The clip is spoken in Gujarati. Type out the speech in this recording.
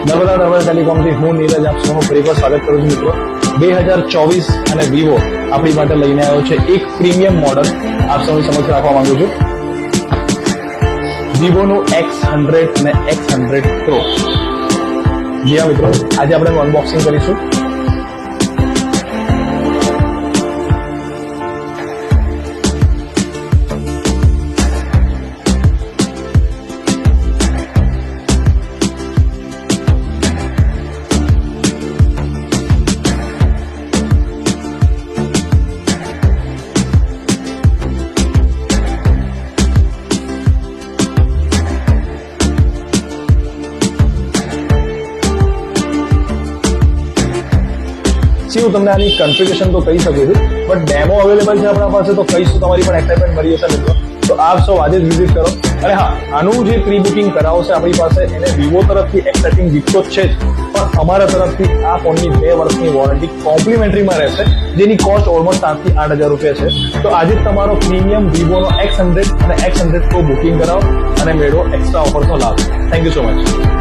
નર્મદા ટેલિકોમથી હું નીરજ આપ સૌનું ફરી સ્વાગત કરું છું મિત્રો. 2024 અને વિવો આપણી માટે લઈને આવ્યો છે એક પ્રીમિયમ મોડલ આપ સૌની સમક્ષ રાખવા માંગુ છું. વિવોનું X100 અને X100 Pro. જી હા મિત્રો, આજે આપણે અનબોક્સિંગ કરીશું. હું તમને આની કન્ફિગરેશન તો કહી શકું છું, બટ ડેમો અવેલેબલ છે આપણા પાસે, તો કહીશું તમારી પણ એક્સાઇટમેન્ટ મળી જશે મિત્રો. તો આપ સૌ આજે જ વિઝિટ કરો. અને હા, આનું જે પ્રી બુકિંગ કરાવશે આપણી પાસે એને વિવો તરફથી એક્સાઇટિંગ ગિફ્ટ તો છે જ, પણ અમારા તરફથી આ ફોનની 2 વર્ષની વોરંટી કોમ્પ્લિમેન્ટરીમાં રહેશે, જેની કોસ્ટ ઓલમોસ્ટ 7,000 થી 8,000 રૂપિયા છે. તો આજે જ તમારો પ્રીમિયમ વિવોનો X100 અને X100 Pro બુકિંગ કરાવો અને મેળવો એક્સ્ટ્રા ઓફર્સનો લાભ. Thank you so much.